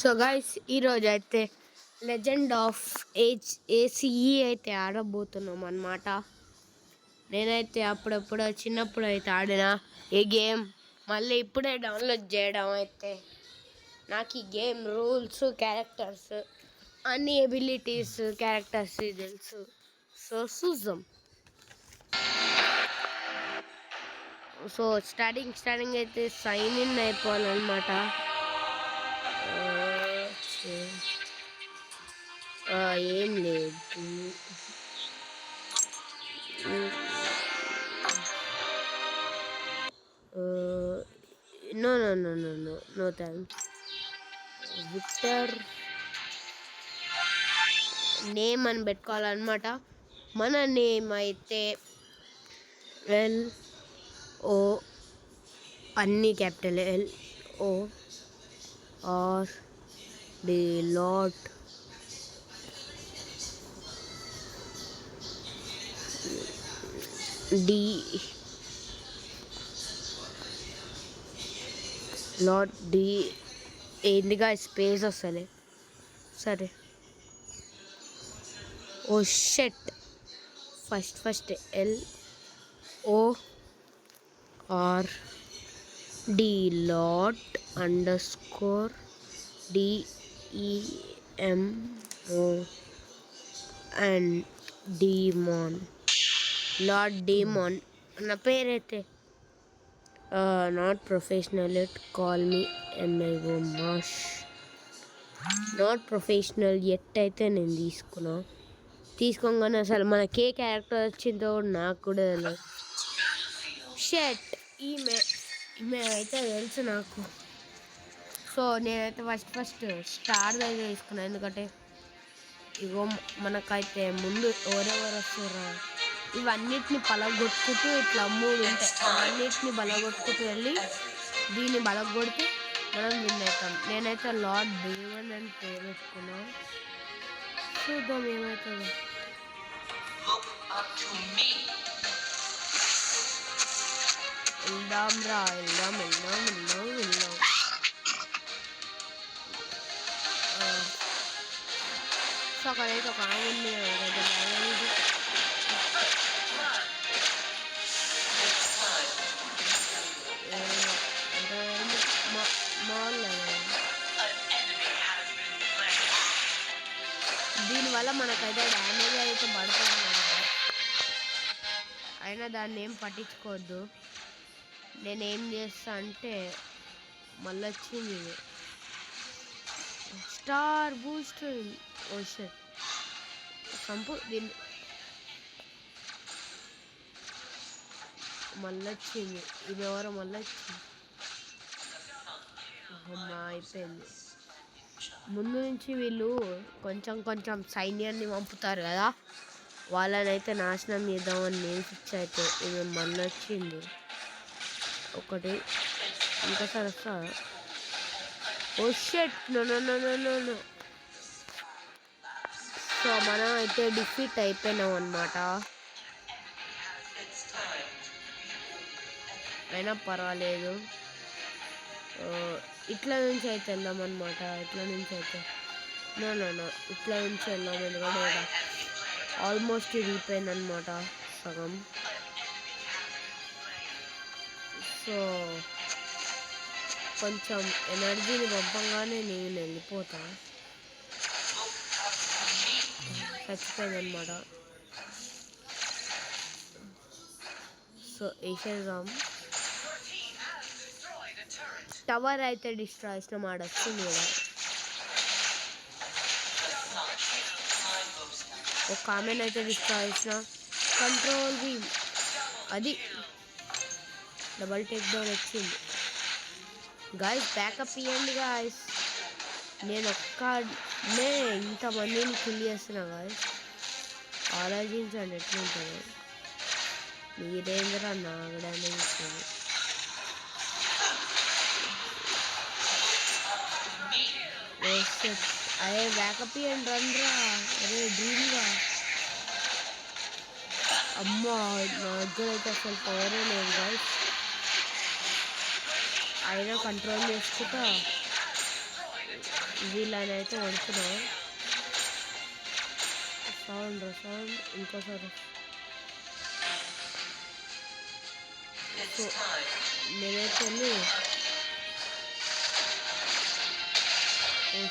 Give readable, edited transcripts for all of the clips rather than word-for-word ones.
So guys ఈరోజు అయితే legend of ACE అయితే ఆడబోతున్నాం అన్నమాట. నేనైతే అప్పుడప్పుడు చిన్నప్పుడు అయితే ఆడిన ఈ గేమ్ మళ్ళీ ఇప్పుడే డౌన్లోడ్ చేయడం అయితే నాకు ఈ గేమ్ రూల్స్ క్యారెక్టర్స్ అన్ని ఎబిలిటీస్ క్యారెక్టర్స్ తెలుసు. సో చూద్దాం. సో స్టార్టింగ్ అయితే సైన్ ఇన్ అయిపోవాలన్నమాట. ఏం లేదు. No no no no no no thanks. Victor name అని పెట్టుకోవాలన్నమాట. మన నేమ్ అయితే LO అన్ని క్యాపిటల్ LORD లాట్ డి లాట్ డి ఏందిగా స్పేస్ వస్తలే. సరే ఓ షెట్ ఫస్ట్ LORD లాట్ _ DEMO and demon lord demon నా పేరైతే not professional at call me MIO మాష్. నాట్ ప్రొఫెషనల్ ఎట్ అయితే నేను తీసుకోగానే అసలు మనకి ఏ క్యారెక్టర్ వచ్చిందో నాకు కూడా తెలియదు. షెట్ ఈమె అయితే తెలుసు నాకు. సో నేనైతే ఫస్ట్ స్టార్ దగ్గర తీసుకున్నాను, ఎందుకంటే ఇగో మనకైతే ముందు ఎవరెవరు వస్తారా ఇవన్నిటిని పలగొట్టుకుంటూ ఇట్లా 3 ఉంటాయి. అవన్నిటిని బలగొట్టుకుంటూ వెళ్ళి దీన్ని బలగొడితే మనం విన్ అవుతాం. నేనైతే లార్డ్ డీమన్ అని పేరు పెట్టుకున్నాను. చూద్దాం ఏమవుతుందో. వెళ్దాం సో అక్కడైతే ఒక ఆమె ఉంది. దీనివల్ల మనకైతే డ్యామేజ్ అయితే పడుతుంది, అయినా దాన్ని ఏం పట్టించుకోవద్దు. నేనేం చేస్తా అంటే మళ్ళీ వచ్చింది స్టార్ బూస్ట్ ఓషన్ సంపు దీన్ని మళ్ళీ వచ్చింది. ఇది ఎవరో మళ్ళీ వచ్చింది. అయిపోయింది. ముందు నుంచి వీళ్ళు కొంచెం సైన్యాన్ని పంపుతారు కదా, వాళ్ళనైతే నాశనం చేద్దామని నేను ఫిక్స్ అయితే ఇది మళ్ళీ వచ్చింది ఒకటి. ఇంకోసారి వస్తా. ఓ షెట్ నో. సో మనం అయితే డిఫీట్ అయిపోయినాం అన్నమాట. అయినా పర్వాలేదు, ఇట్లా నుంచి అయితే వెళ్దాం అనమాట. ఇట్లా నుంచి వెళ్దాం, ఎందుకంటే ఆల్మోస్ట్ ఇరిగిపోయింది అనమాట సగం. సో కొంచెం ఎనర్జీని పంపంగానే నేను వెళ్ళిపోతా. చచ్చిపోయింది అనమాట. సో వేసేద్దాం. టవర్ అయితే డిస్ట్రాయ్ చేసిన ఆడొచ్చింది కూడా. ఒక ఆమెను అయితే డిస్ట్రాయ్ చేసిన. కంట్రోల్ బీమ్ అది డబల్ టేక్ డౌన్ వచ్చింది. గాయస్ బ్యాకప్ ఇవ్వండి గాయస్, నేను ఒక్కనే ఇంతమందిని కిల్ చేస్తున్నా గాయస్. ఆలోచించండి ఎట్లుంటుందో. మీరేంద్రా నాగడానే ఇస్తుంది. అరే బ్యాకప్ ఇవ్వండి రండ్రా. అరే డ్రీమ్గా అమ్మ నా దగ్గర అయితే అసలు పవరే లేదు గాయస్. అయినా కంట్రోల్ చేసుకుంటా వీళ్ళని అయితే కొడుతున్నా. సౌండ్ ఇంకోసారి. సో నేనైతే వెళ్ళి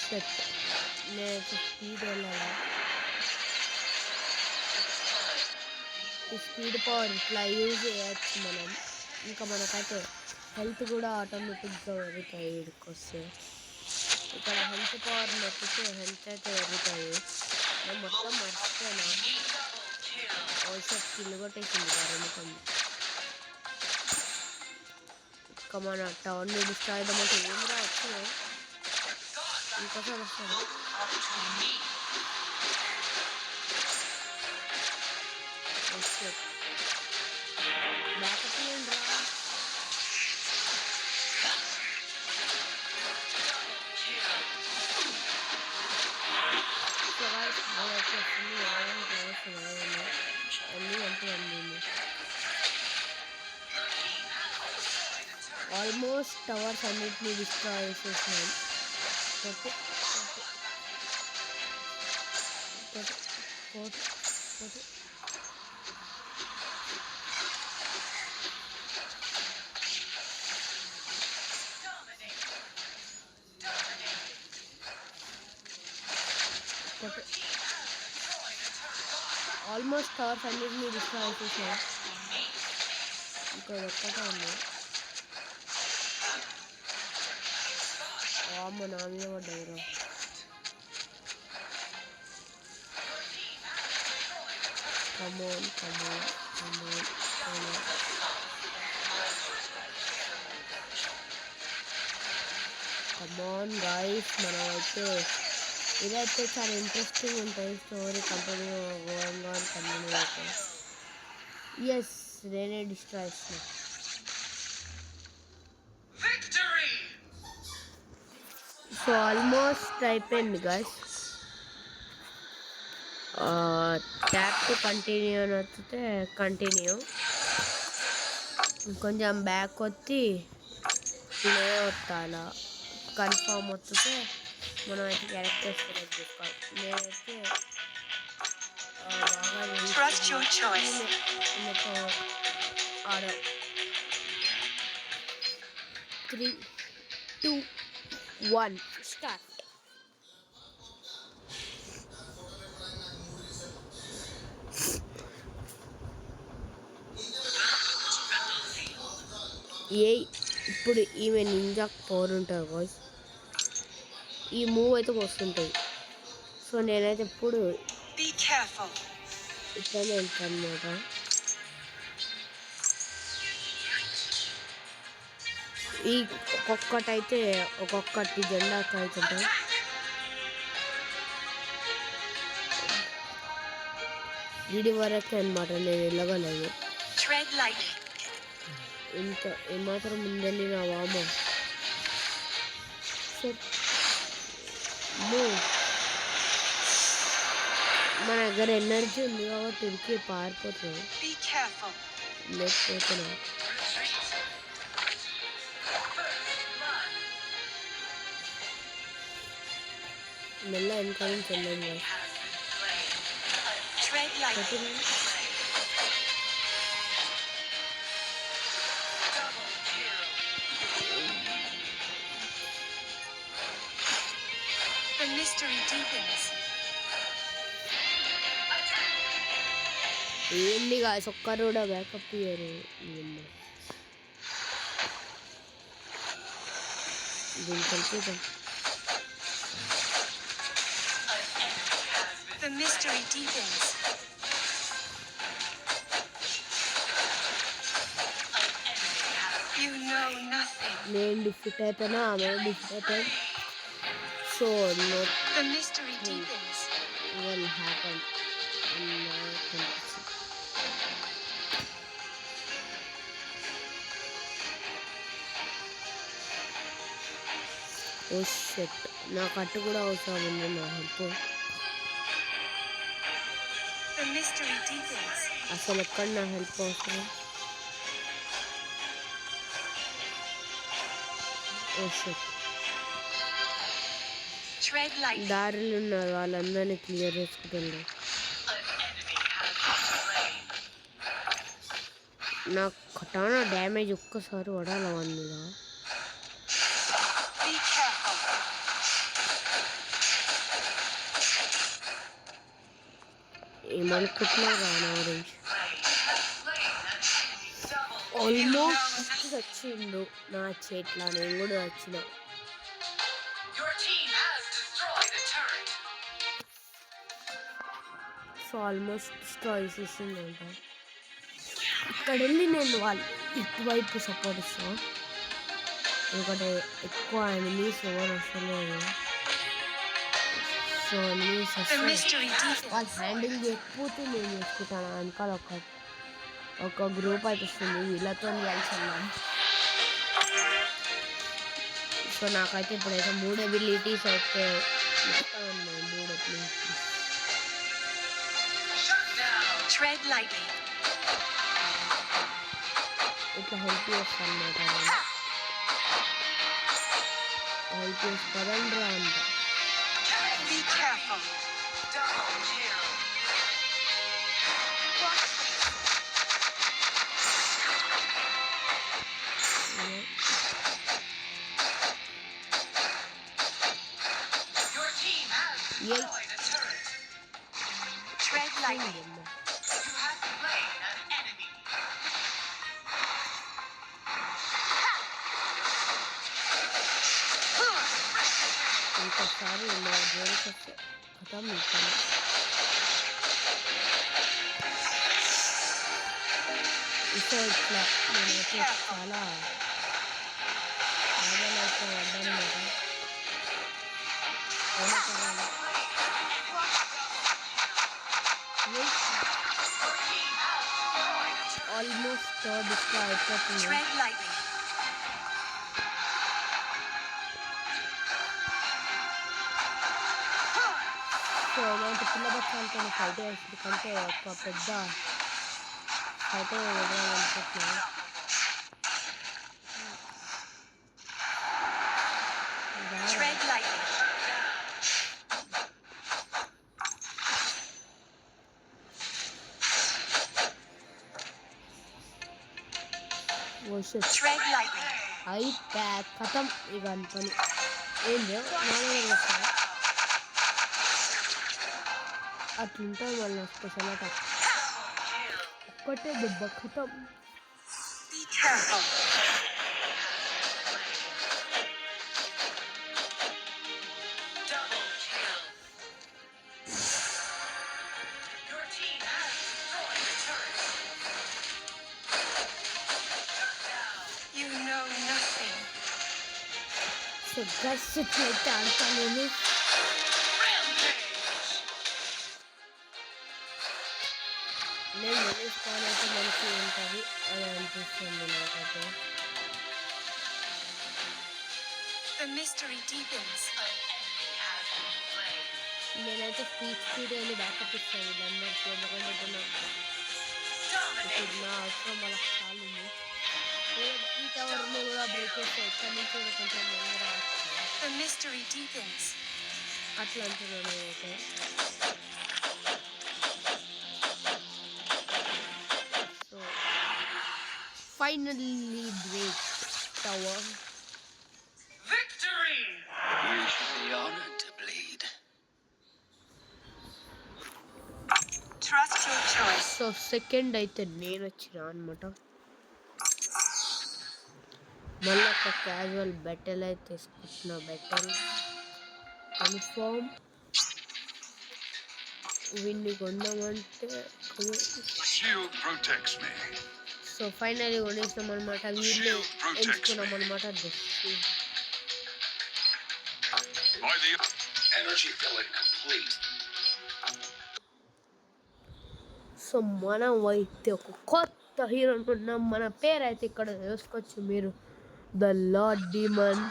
సెట్ నేనైతే స్పీడ్ వెళ్ళాలి. ఈ స్పీడ్ పవర్ ఇట్లా యూజ్ చేయొచ్చు మనం. ఇంకా మనకైతే హెల్త్ కూడా ఆటోమేటిక్గా పెరుగుతాయి. వీడికి వస్తే ఇక్కడ హెల్త్ పవర్ నొక్కితే హెల్త్ అయితే పెరుగుతాయి. నేను మొత్తం మర్చిపోయినా. కిల్లు కొట్టేసింది రెండు. ఇంకా మన టౌన్ డిస్ట్రాయ్ అంటే ఏం రావచ్చు. ఇంకోసారి వస్తాను. బ్యాకప్ రా. ఆల్మోస్ట్ టవర్స్ అన్నిటినీ డిస్ట్రాయ్ చేసేసినాం. ఆల్మోస్ట్ టవర్స్ అన్నిటినీ డిస్ట్రాయ్ చేసాం. ఇంకా ఒక్కటే ఉంది. అమ్మ నా మీద పడ్డారు. కమోన్ గాయ్స్, మనం అయితే ఇదైతే చాలా ఇంట్రెస్టింగ్ ఉంటుంది. స్టోరీ కంటిన్యూ అయితే ఎస్ నేనే డిస్ట్రాయ్ చేసిన. సో ఆల్మోస్ట్ అయిపోయింది గాయ్స్. ట్యాప్ టు కంటిన్యూ అని వస్తే కంటిన్యూ. కొంచెం బ్యాక్ వచ్చి ప్లే వస్తాలా కన్ఫర్మ్ వస్తే మనం అయితే క్యారెక్టర్ సెలెక్ట్ చేసుకోవాలి. నేనైతే ఆడ 3, 2, 1 స్టార్ట్. ఇప్పుడు ఈమె నింజా పవర్ ఉంటుంది బాయ్స్. ఈ మూవ్ అయితే వస్తుంటుంది. సో నేనైతే ఇప్పుడు ఇట్లనే వెళ్తాను అనమాట. ఈ ఒక్కొక్కటైతే ఒక్కొక్కటి జెండాకి అవుతుంటాయి. వీడి వరకే అనమాట నేను వెళ్ళగలను. ఇంత ఏమాత్రం ముందని నా వామ. మన దగ్గర ఎనర్జీ ఉంది కాబట్టి ఉరికి పారిపోతున్నాం. లేకపోతున్నాం. మెల్ల వెనకాల చెల్లండి. ఏంది గాయ్స్, ఒక్కరు కూడా బ్యాకప్ ఇయ్యరు. దీన్ని కలిపేద్దాం. నేను డిఫిట్ అయిపోయినా ఆమె డిఫిట్ అయిపోయి. So will happen in my country. Oh shit, నా కట్టు కూడా అవసరం ఉంది. నా హెల్ప్ అసలు ఎక్కడ నా హెల్ప్ అవసరం. Oh shit. దారిలో ఉన్నారు వాళ్ళందరినీ క్లియర్ చేసుకుంటున్నారు. నాకు కటానా డ్యామేజ్ ఒక్కసారి పడాలి వాడి మీద. ఏమనుకుంటున్నావు నా గురించి? ఆల్మోస్ట్ వచ్చిండు నా చేట్ల, నేను కూడా వచ్చిన. సో ఆల్మోస్ట్ డిస్ట్రాయ్ చేసిందంట. ఇక్కడ వెళ్ళి నేను వాళ్ళు ఇటువైపు సపోర్ట్ ఇస్తాను, ఎందుకంటే ఎక్కువ ఎనిమీస్ ఎవరు వస్తలేదు. సో ఎనిమీస్ వాళ్ళు హ్యాండిల్ చేయకపోతే నేను చేసుకుంటాను. వెనకాల ఒక గ్రూప్ అయితే వస్తుంది, వీళ్ళతో కలిసి ఉన్నాం. సో నాకైతే ఇప్పుడైతే 3 ఎబిలిటీస్ అయితే మొత్తం ఉన్నాయి. 3 ఎబిలిటీస్ ఇట్లా హెల్ప్ చేస్తాను అన్నమాట. హెల్ప్ చేసి పదండి రా అంట. ఇంకోసారి నా జోలికి వస్తే ఖతం ఇస్తాను. ఇట్లా నేనైతే చాలా బాధలైతే పడ్డాను కదా. ఆల్మోస్ట్ థర్డ్ అయిపోతుంది. సో ఇలాంటి పిల్ల బచ్చాలతో ఫైట్ వేస్తుంది కంటే ఒక పెద్ద ఫైట్ వదలాలనుకుంటున్నాను. అయితే కథం ఇక అనుకొని ఏంటో నాన్న అట్లుంటుంది మళ్ళీ స్పెషల్ అటాక్. ఒక్కటే దెబ్బ కథం. సో గైస్ ఇట్లయితే ఆడతాను నేను. స్పాన్ అయితే మంచిగా ఉంటుంది అని అనిపిస్తుంది నాకైతే. నేనైతే స్పీడ్ వెళ్ళి బ్యాకప్ ఇస్తాను వీళ్ళందరికీ, ఎందుకంటే నాకు నా అవసరం వాళ్ళకి చాలు ఉంది. ఈ టవర్ని కూడా బ్రేక్ చేస్తే ఎక్కడి నుంచి కూడా కొంచెం అట్లా అంటున్నాను నేనైతే. So finally break tower. So second అయితే నేను వచ్చిన అనమాట. మళ్ళీ ఒక క్యాజువల్ బెటల్ అయితే తీసుకుంటున్నా. బెటల్ కన్ఫర్మ్ వీడిని కొందామంటే. సో ఫైనల్లీ కొనేసినాం అనమాట. వీడిని ఎంచుకున్నాం అనమాట. సో మనం అయితే ఒక కొత్త హీరో అనుకుంటున్నాం. మన పేరు అయితే ఇక్కడ చూసుకోవచ్చు మీరు, ద లార్డ్ డీమన్.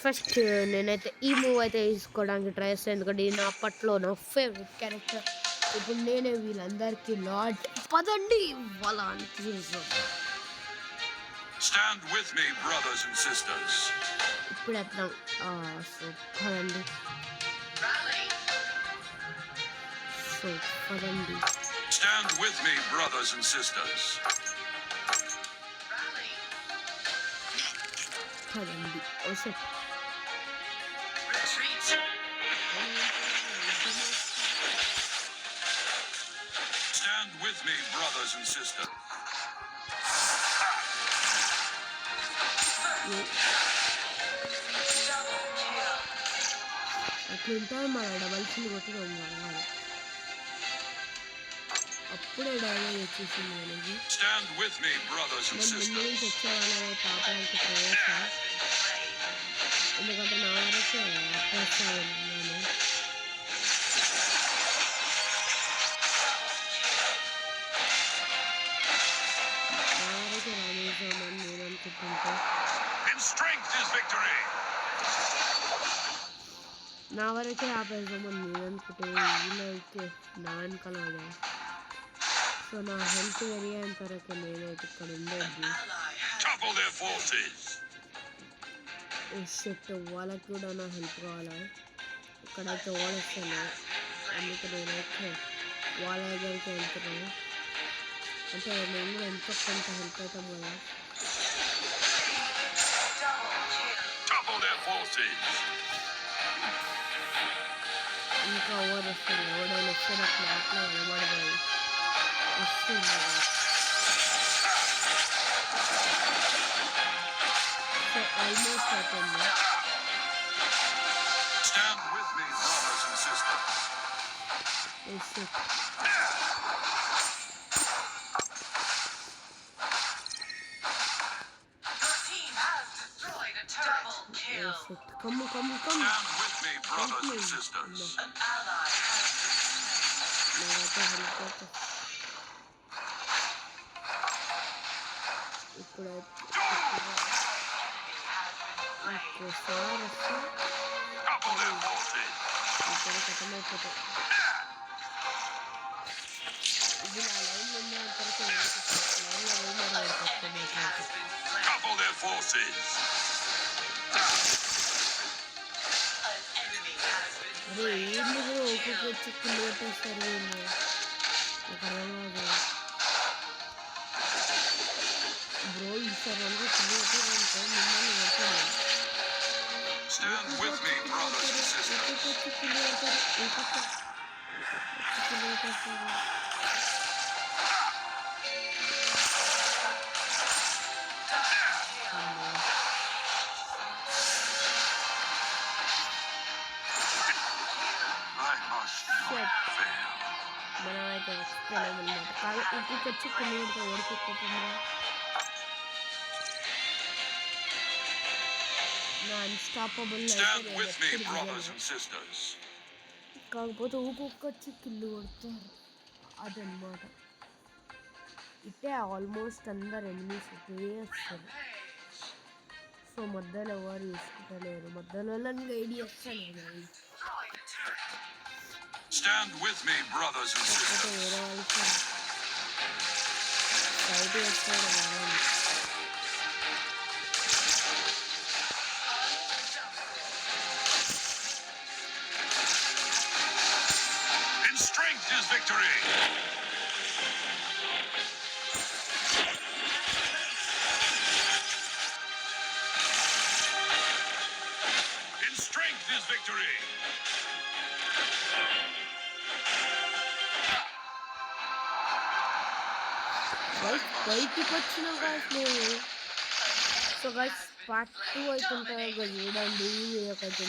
ఫస్ట్ నేనైతే ఈ మూవ్ అయితే తీసుకోవడానికి ట్రై చేస్తాను, ఎందుకంటే ఇది నా అప్పట్లో నా ఫేవరెట్ క్యారెక్టర్. ఇప్పుడు నేనే వీళ్ళందరికీ లార్డ్. పదండి వాళ్ళ ఇప్పుడు వేద్దాం. సూపర్ అండి, సూపర్ అండి. Stand with me, brothers and sisters. పదండి. ఓ shut. Stand with me, brothers and sisters. అట్లుంటుంది మన డబల్స్ కొట్టడం వల్ల. అప్పుడే డ్యామేజ్ వచ్చేసింది మనకి. Stand with me, brothers and నేను ముందు నుంచి sisters. వచ్చే వాళ్ళని కాపాడానికి ప్రవేశం, ఎందుకంటే నా వరకే అప్పేస్తాను నేను. నా వరకే రామేశ్వరమని నేను అనుకుంటుంటే, In strength is victory. నా వరకే ఆపేద్దామని నేను అనుకుంటే వీళ్ళైతే నా వెనకాల పడారు. సో నా హెల్త్ పెరిగేంత వరకు నేనైతే ఇక్కడ ఉండొద్దు. Topple their forces. షెట్, వాళ్ళకి కూడా నా హెల్ప్ కావాలా? ఇక్కడైతే ఓడొస్తాను, అందుకే నేనైతే వాళ్ళ దగ్గరికి వెళ్తున్నాను. అంటే నేను కూడా ఎంతో కొంత హెల్ప్ అవుతాం కదా. Topple their forces. ఇంకా ఓవర్ వస్తుంది, ఓడైనా వస్తే నాకు అట్లా నిలబడదు వస్తుంది. సో ఆల్మోస్ట్ అయిపోయింది. Stand with me, brothers and sisters. షెట్, కమ్ము కమ్ము కమ్ము. Stand with me, brothers and sisters. నాకైతే హెల్ప్ అవుతుంది. ఇప్పుడైతే ఒక్కసారి వస్తే Topple their forces. ఇక్కడ కథమైపోతాయి. ఇది నా లైన్లో ఉన్నంత వరకు లైన్లో పోయిన Topple their forces. అరే ఏంటి బ్రో, ఒక్కొక్క వచ్చి కింద పెట్టేస్తారు వీళ్ళు. ఒక రోజు బ్రో ఈసారి అందరూ కింద పెట్టారంటే మిమ్మల్ని పెడతాను. Stand with me, brothers and sisters. వచ్చి కింద పెడతారు, ఇంకొక కింద పెట్టేస్తారు. I must not fail. మనమైతే వస్తున్నామన్నమాట. కానీ ఇంకొక వచ్చి కింద పెడితే ఓడిపోకుండా నా unstoppable Stand with me, brothers and sisters. కాకపోతే ఒక్కొక్క వచ్చి కింద కొడతారు, అదనమాట. ఇట్టే ఆల్మోస్ట్ అందరు ఎనిమిస్ ఒకే వస్తారు. సో మధ్యలో ఎవరు చూసుకుంటలేరు, మధ్యలో వాళ్ళని గైడ్ చేస్తాను నేను. Stand with me, brothers and కాకపోతే sisters. వేరే వాళ్ళకి గైడ్ చేస్తాడు మనం. In strength is victory. In strength is victory. బయటికి వచ్చిన గాయస్ నేను. సో గాయస్ పార్ట్ 2 అవుతుంటాయి చూడండి. కొంచెం